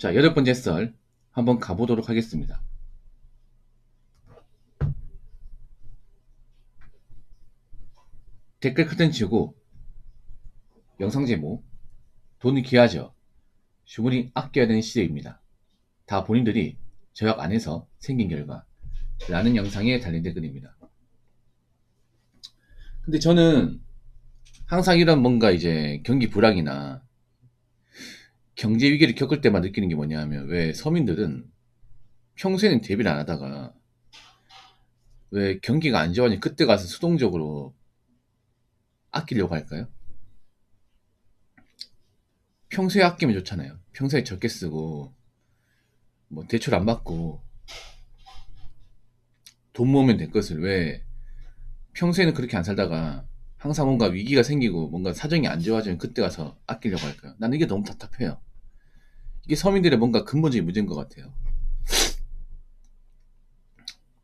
자, 8번째 썰 한번 가보도록 하겠습니다. 댓글 커튼 치고 영상 제목 돈이 귀하죠. 주머니 아껴야 되는 시대입니다. 다 본인들이 저역 안에서 생긴 결과 라는 영상에 달린 댓글입니다. 근데 저는 항상 이런 뭔가 이제 경기 불황이나 경제 위기를 겪을 때만 느끼는 게 뭐냐 하면 왜 서민들은 평소에는 대비를 안 하다가 왜 경기가 안 좋아지니 그때 가서 수동적으로 아끼려고 할까요? 평소에 아끼면 좋잖아요. 평소에 적게 쓰고 뭐 대출 안 받고 돈 모으면 될 것을 왜 평소에는 그렇게 안 살다가 항상 뭔가 위기가 생기고 뭔가 사정이 안 좋아지면 그때 가서 아끼려고 할까요? 나는 이게 너무 답답해요. 이게 서민들의 뭔가 근본적인 문제인 것 같아요.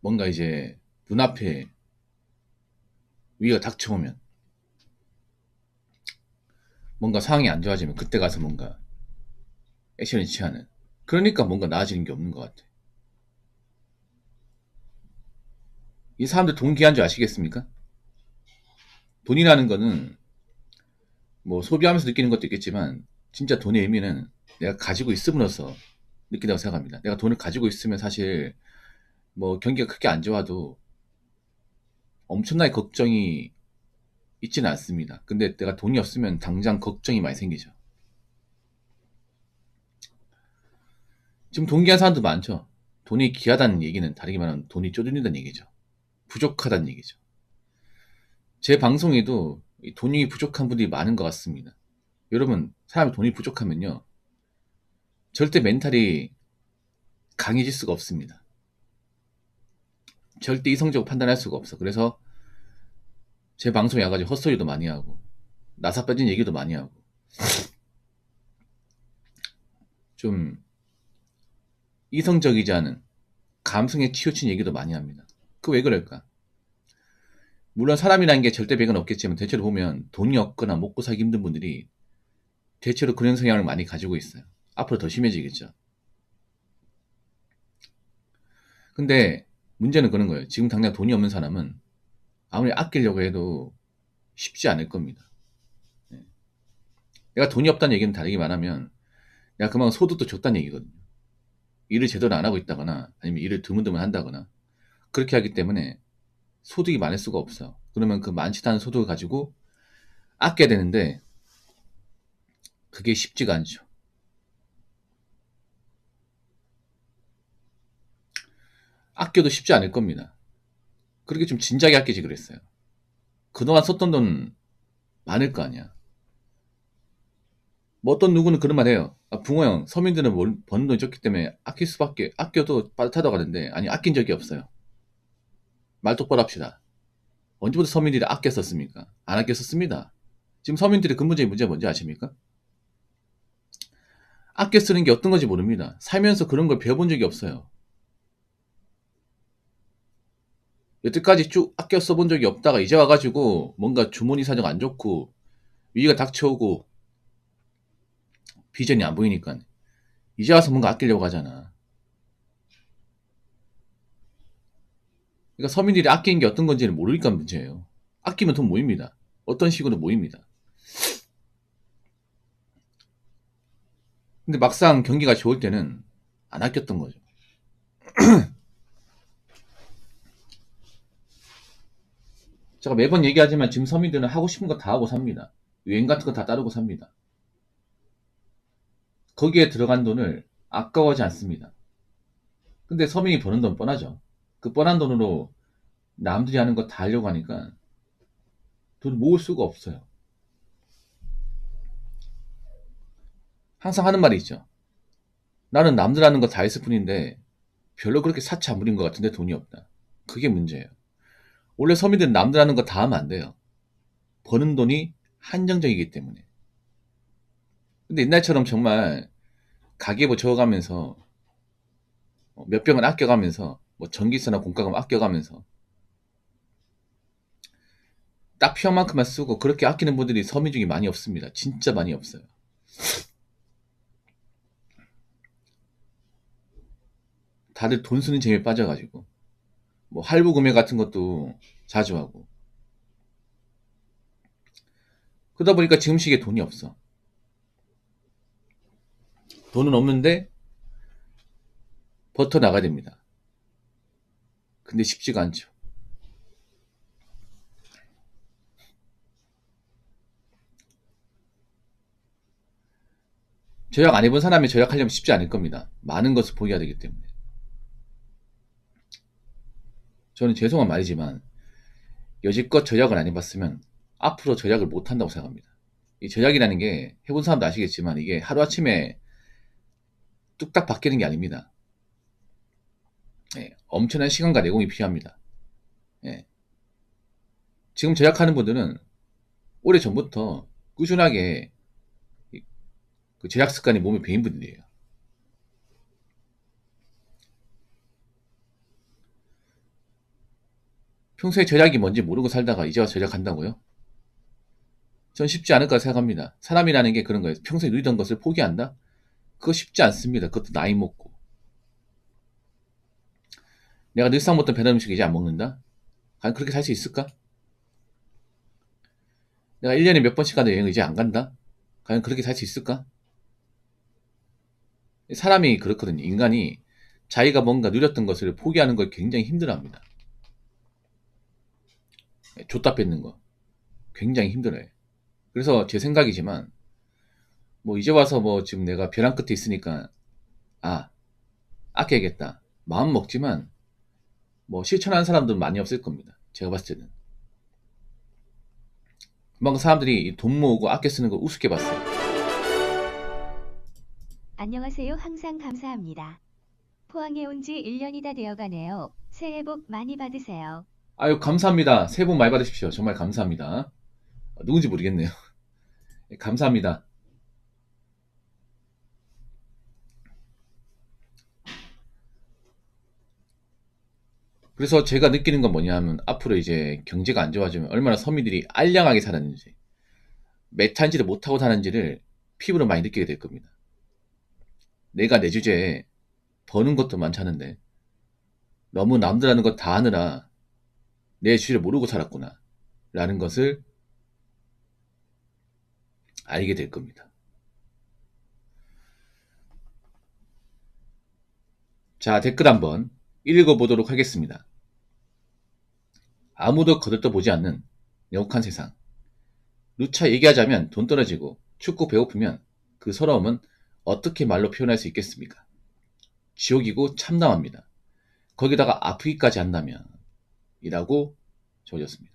뭔가 이제 눈앞에 위기가 닥쳐오면 뭔가 상황이 안 좋아지면 그때 가서 뭔가 액션을 취하는, 그러니까 뭔가 나아지는 게 없는 것 같아요. 이 사람들 돈 귀한 줄 아시겠습니까? 돈이라는 거는 뭐 소비하면서 느끼는 것도 있겠지만 진짜 돈의 의미는 내가 가지고 있음으로써 느낀다고 생각합니다. 내가 돈을 가지고 있으면 사실 뭐 경기가 크게 안 좋아도 엄청나게 걱정이 있지는 않습니다. 근데 내가 돈이 없으면 당장 걱정이 많이 생기죠. 지금 돈 귀한 사람도 많죠. 돈이 귀하다는 얘기는 다르게 말하면 돈이 쪼들린다는 얘기죠. 부족하다는 얘기죠. 제 방송에도 돈이 부족한 분들이 많은 것 같습니다. 여러분, 사람이 돈이 부족하면요, 절대 멘탈이 강해질 수가 없습니다. 절대 이성적으로 판단할 수가 없어. 그래서 제 방송에 와가지고 헛소리도 많이 하고 나사 빠진 얘기도 많이 하고 좀 이성적이지 않은 감성에 치우친 얘기도 많이 합니다. 그 왜 그럴까? 물론 사람이라는 게 절대 백은 없겠지만 대체로 보면 돈이 없거나 먹고 살기 힘든 분들이 대체로 그런 성향을 많이 가지고 있어요. 앞으로 더 심해지겠죠. 근데 문제는 그런 거예요. 지금 당장 돈이 없는 사람은 아무리 아끼려고 해도 쉽지 않을 겁니다. 네. 내가 돈이 없다는 얘기는 다르게 말하면 내가 그만큼 소득도 적다는 얘기거든요. 일을 제대로 안 하고 있다거나 아니면 일을 드문드문 한다거나 그렇게 하기 때문에 소득이 많을 수가 없어요. 그러면 그 많지도 않은 소득을 가지고 아껴야 되는데 그게 쉽지가 않죠. 아껴도 쉽지 않을 겁니다. 그렇게 좀 진작에 아끼지 그랬어요. 그동안 썼던 돈 많을 거 아니야. 뭐 어떤 누구는 그런 말 해요. 아, 붕어 형, 서민들은 버는 돈이 적기 때문에 아낄 수밖에, 아껴도 빠듯하다고 하는데, 아니, 아낀 적이 없어요. 말 똑바로 합시다. 언제부터 서민들이 아껴 썼습니까? 안 아껴 썼습니다. 지금 서민들의 근본적인 문제가 뭔지 아십니까? 아껴 쓰는 게 어떤 건지 모릅니다. 살면서 그런 걸 배워본 적이 없어요. 여태까지 쭉 아껴 써본 적이 없다가 이제 와가지고 뭔가 주머니 사정 안 좋고 위기가 닥쳐오고 비전이 안 보이니까 이제 와서 뭔가 아끼려고 하잖아. 그러니까 서민들이 아끼는 게 어떤 건지를 모르니까 문제예요. 아끼면 돈 모입니다. 어떤 식으로 모입니다. 근데 막상 경기가 좋을 때는 안 아꼈던 거죠. 제가 매번 얘기하지만 지금 서민들은 하고 싶은 거 다 하고 삽니다. 유행 같은 거 다 따르고 삽니다. 거기에 들어간 돈을 아까워하지 않습니다. 근데 서민이 버는 돈 뻔하죠. 그 뻔한 돈으로 남들이 하는 거 다 하려고 하니까 돈 모을 수가 없어요. 항상 하는 말이 있죠. 나는 남들 하는 거 다 했을 뿐인데 별로 그렇게 사치 안 부린 것 같은데 돈이 없다. 그게 문제예요. 원래 서민들은 남들 하는 거 다 하면 안 돼요. 버는 돈이 한정적이기 때문에. 근데 옛날처럼 정말 가계부 적어가면서 몇 병을 아껴가면서 뭐 전기세나 공과금 아껴가면서 딱 필요한 만큼만 쓰고 그렇게 아끼는 분들이 서민 중에 많이 없습니다. 진짜 많이 없어요. 다들 돈 쓰는 재미에 빠져가지고 뭐 할부 구매 같은 것도 자주 하고 그러다 보니까 지금 시기에 돈이 없어. 돈은 없는데 버텨 나가야 됩니다. 근데 쉽지가 않죠. 절약 안 해본 사람이 절약하려면 쉽지 않을 겁니다. 많은 것을 포기해야 되기 때문에. 저는 죄송한 말이지만 여지껏 절약을 안 해봤으면 앞으로 절약을 못 한다고 생각합니다. 이 절약이라는 게 해본 사람도 아시겠지만 이게 하루아침에 뚝딱 바뀌는 게 아닙니다. 예, 엄청난 시간과 내공이 필요합니다. 예. 지금 절약하는 분들은 오래 전부터 꾸준하게 그 절약 습관이 몸에 배인 분들이에요. 평소에 절약이 뭔지 모르고 살다가 이제 와서 절약한다고요? 전 쉽지 않을 거라 생각합니다. 사람이라는 게 그런 거예요. 평소에 누리던 것을 포기한다? 그거 쉽지 않습니다. 그것도 나이 먹고. 내가 늘상 먹던 배달 음식 이제 안 먹는다? 과연 그렇게 살 수 있을까? 내가 1년에 몇 번씩 가는 여행을 이제 안 간다? 과연 그렇게 살 수 있을까? 사람이 그렇거든요. 인간이 자기가 뭔가 누렸던 것을 포기하는 걸 굉장히 힘들어합니다. 줬다 뺏는 거. 굉장히 힘들어요. 그래서 제 생각이지만 뭐 이제 와서 뭐 지금 내가 벼랑 끝에 있으니까 아 아껴야겠다 마음 먹지만 뭐 실천하는 사람들은 많이 없을 겁니다. 제가 봤을 때는 금방 사람들이 돈 모으고 아껴 쓰는 걸 우습게 봤어요. 안녕하세요. 항상 감사합니다. 포항에 온 지 1년이 다 되어가네요. 새해 복 많이 받으세요. 아유 감사합니다. 새해 복 많이 받으십시오. 정말 감사합니다. 누군지 모르겠네요. 감사합니다. 그래서 제가 느끼는 건 뭐냐면 앞으로 이제 경제가 안 좋아지면 얼마나 서민들이 알량하게 살았는지 매탄지를 못하고 사는지를 피부로 많이 느끼게 될 겁니다. 내가 내 주제에 버는 것도 많잖은데 너무 남들 하는 거 다 하느라 내 주제를 모르고 살았구나 라는 것을 알게 될 겁니다. 자, 댓글 한번 읽어보도록 하겠습니다. 아무도 거들떠보지 않는 영욱한 세상. 누차 얘기하자면 돈 떨어지고 춥고 배고프면 그 서러움은 어떻게 말로 표현할 수 있겠습니까? 지옥이고 참담합니다. 거기다가 아프기까지 한다면 이라고 적어졌습니다.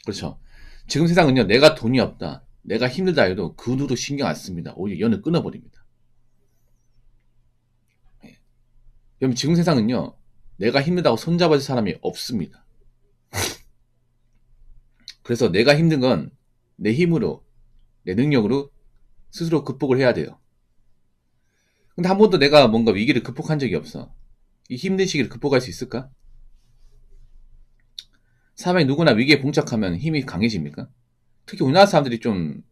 그렇죠. 지금 세상은요. 내가 돈이 없다. 내가 힘들다 해도 그 누구도 신경 안 씁니다. 오히려 연을 끊어버립니다. 여러분 지금 세상은요. 내가 힘들다고 손잡아줄 사람이 없습니다. 그래서 내가 힘든 건 내 힘으로 내 능력으로 스스로 극복을 해야 돼요. 근데 한 번도 내가 뭔가 위기를 극복한 적이 없어. 이 힘든 시기를 극복할 수 있을까? 사람이 누구나 위기에 봉착하면 힘이 강해집니까? 특히 우리나라 사람들이 좀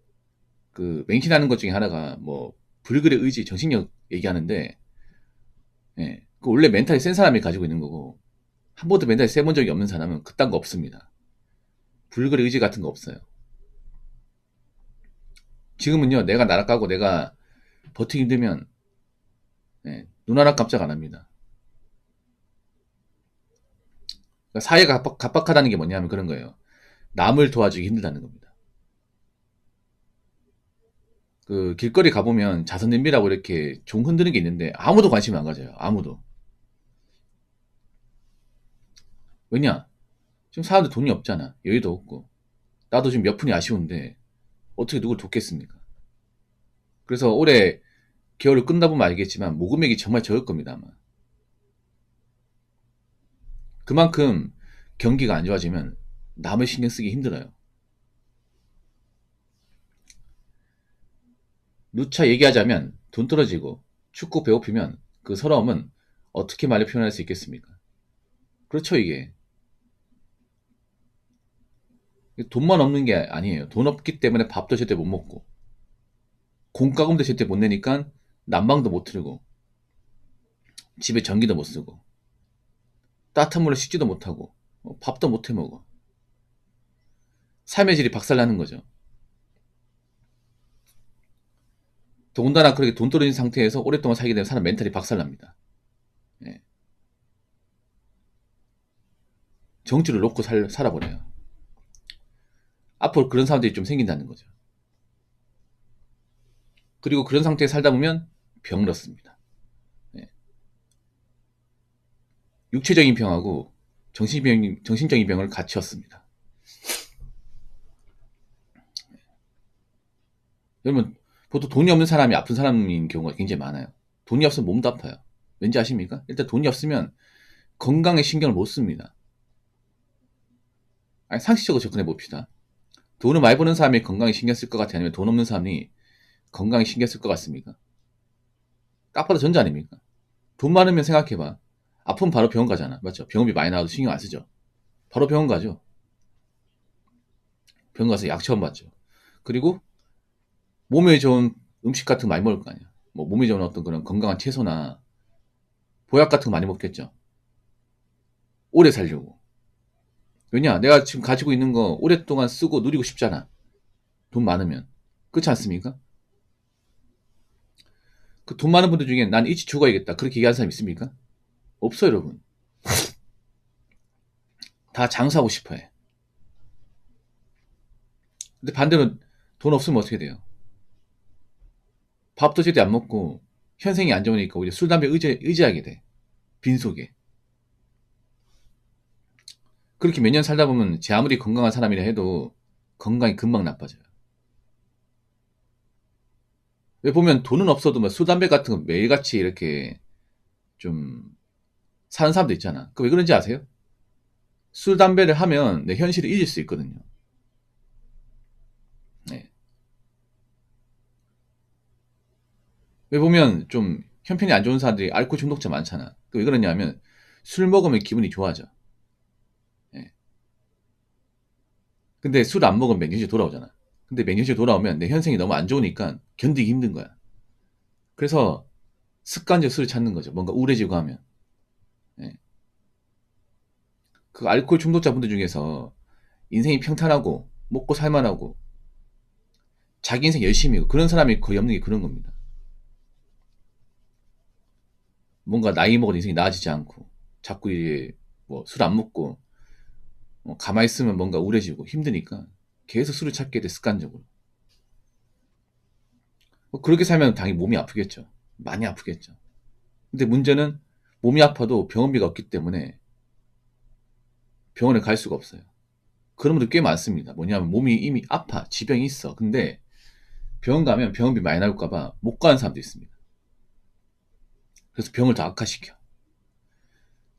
그 맹신하는 것 중에 하나가 뭐 불굴의 의지, 정신력 얘기하는데 예, 그 원래 멘탈이 센 사람이 가지고 있는 거고 한 번도 멘탈이 세본 적이 없는 사람은 그딴 거 없습니다. 불굴의 의지 같은 거 없어요. 지금은요 내가 날아가고 내가 버티기 힘들면 예, 눈 하나 깜짝 안 합니다. 그러니까 사회가 각박하다는 게 뭐냐면 그런 거예요. 남을 도와주기 힘들다는 겁니다. 그 길거리 가보면 자선 냄비라고 이렇게 종 흔드는 게 있는데 아무도 관심 안 가져요. 아무도. 왜냐? 지금 사람들 돈이 없잖아. 여유도 없고. 나도 지금 몇 푼이 아쉬운데 어떻게 누굴 돕겠습니까? 그래서 올해 겨울을 끝나보면 알겠지만 모금액이 정말 적을 겁니다. 아마. 그만큼 경기가 안 좋아지면 남을 신경 쓰기 힘들어요. 누차 얘기하자면 돈 떨어지고 춥고 배고프면 그 서러움은 어떻게 말로 표현할 수 있겠습니까? 그렇죠 이게. 돈만 없는 게 아니에요. 돈 없기 때문에 밥도 제때 못 먹고 공과금도 제때 못 내니까 난방도 못 틀고 집에 전기도 못 쓰고 따뜻한 물로 씻지도 못하고 밥도 못 해먹어. 삶의 질이 박살나는 거죠. 더군다나 그렇게 돈 떨어진 상태에서 오랫동안 살게 되면 사람 멘탈이 박살납니다. 예. 정치를 놓고 살아버려요. 앞으로 그런 사람들이 좀 생긴다는 거죠. 그리고 그런 상태에 살다 보면 병을 얻습니다. 예. 육체적인 병하고 정신적인 병을 같이 얻습니다. 여러분, 보통 돈이 없는 사람이 아픈 사람인 경우가 굉장히 많아요. 돈이 없으면 몸도 아파요. 왠지 아십니까? 일단 돈이 없으면 건강에 신경을 못 씁니다. 아니, 상식적으로 접근해 봅시다. 돈을 많이 버는 사람이 건강에 신경 쓸 것 같아요? 아니면 돈 없는 사람이 건강에 신경 쓸 것 같습니까? 딱 봐도 전자 아닙니까? 돈 많으면 생각해봐. 아프면 바로 병원 가잖아. 맞죠? 병원비 많이 나와도 신경 안 쓰죠. 바로 병원 가죠. 병원 가서 약 처음 받죠. 그리고 몸에 좋은 음식 같은 거 많이 먹을 거 아니야. 뭐 몸에 좋은 어떤 그런 건강한 채소나 보약 같은 거 많이 먹겠죠. 오래 살려고. 왜냐? 내가 지금 가지고 있는 거 오랫동안 쓰고 누리고 싶잖아. 돈 많으면. 그렇지 않습니까? 그 돈 많은 분들 중에 난 일찍 죽어야겠다. 그렇게 얘기하는 사람 있습니까? 없어요, 여러분. 다 장사하고 싶어 해. 근데 반대로 돈 없으면 어떻게 돼요? 밥도 제대로 안 먹고 현생이 안 좋으니까 오히려 술, 담배 의지하게 돼. 빈속에. 그렇게 몇 년 살다 보면 제 아무리 건강한 사람이라 해도 건강이 금방 나빠져요. 왜 보면 돈은 없어도 뭐 술, 담배 같은 거 매일같이 이렇게 좀 사는 사람도 있잖아. 그 왜 그런지 아세요? 술, 담배를 하면 내 현실을 잊을 수 있거든요. 네. 왜 보면 좀 형편이 안 좋은 사람들이 알코올 중독자 많잖아. 그 왜 그러냐면 술 먹으면 기분이 좋아져. 예. 근데 술 안 먹으면 맹년시 돌아오잖아. 근데 맹년시 돌아오면 내 현생이 너무 안 좋으니까 견디기 힘든 거야. 그래서 습관적 술을 찾는 거죠. 뭔가 우울해지고 하면. 예. 그 알코올 중독자분들 중에서 인생이 평탄하고 먹고 살만하고 자기 인생 열심히 하고 그런 사람이 거의 없는 게 그런 겁니다. 뭔가 나이 먹은 인생이 나아지지 않고 자꾸 이제 뭐 술 안 먹고 가만히 있으면 뭔가 우울해지고 힘드니까 계속 술을 찾게 돼 습관적으로. 그렇게 살면 당연히 몸이 아프겠죠. 많이 아프겠죠. 근데 문제는 몸이 아파도 병원비가 없기 때문에 병원에 갈 수가 없어요. 그런 분들 꽤 많습니다. 뭐냐면 몸이 이미 아파, 지병이 있어. 근데 병원 가면 병원비 많이 나올까봐 못 가는 사람도 있습니다. 그래서 병을 더 악화시켜.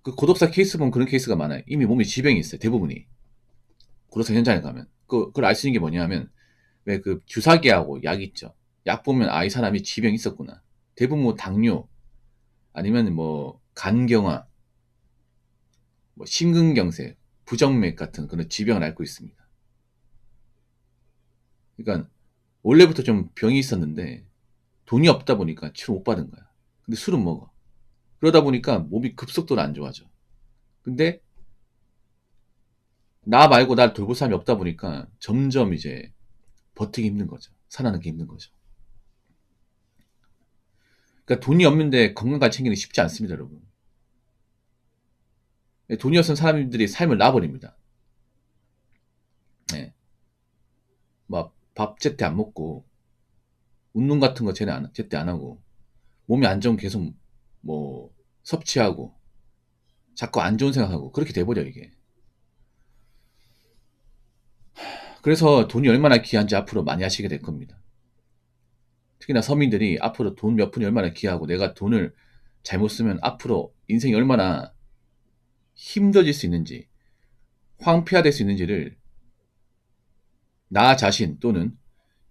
그 고독사 케이스 보면 그런 케이스가 많아요. 이미 몸에 지병이 있어요. 대부분이. 고독사 현장에 가면. 그걸 알 수 있는 게 뭐냐면 왜 그 주사기하고 약 있죠. 약 보면 이 사람이 지병이 있었구나. 대부분 뭐 당뇨 아니면 뭐 간경화, 뭐 심근경색, 부정맥 같은 그런 지병을 앓고 있습니다. 그러니까 원래부터 좀 병이 있었는데 돈이 없다 보니까 치료 못 받은 거야. 근데 술은 먹어. 그러다 보니까 몸이 급속도로 안 좋아져. 근데 나 말고 날 돌볼 사람이 없다 보니까 점점 이제 버티기 힘든 거죠. 살아남기 힘든 거죠. 그러니까 돈이 없는데 건강까지 챙기는 게 쉽지 않습니다, 여러분. 돈이 없으면 사람들이 삶을 놔버립니다. 네. 막 밥 제때 안 먹고 운동 같은 거 제때 안 하고 몸이 안 좋으면 계속 뭐 섭취하고 자꾸 안 좋은 생각하고 그렇게 돼버려 이게. 그래서 돈이 얼마나 귀한지 앞으로 많이 아시게 될 겁니다. 특히나 서민들이 앞으로 돈 몇 푼이 얼마나 귀하고 내가 돈을 잘못 쓰면 앞으로 인생이 얼마나 힘들어질 수 있는지 황폐화될 수 있는지를 나 자신 또는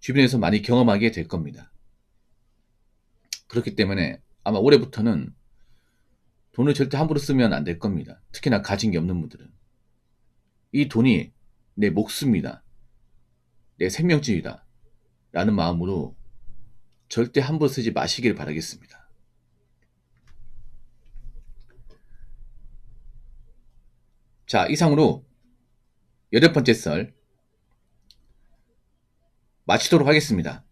주변에서 많이 경험하게 될 겁니다. 그렇기 때문에 아마 올해부터는 돈을 절대 함부로 쓰면 안 될 겁니다. 특히나 가진 게 없는 분들은. 이 돈이 내 목숨이다. 내 생명줄이다. 라는 마음으로 절대 함부로 쓰지 마시길 바라겠습니다. 자, 이상으로 8번째 썰 마치도록 하겠습니다.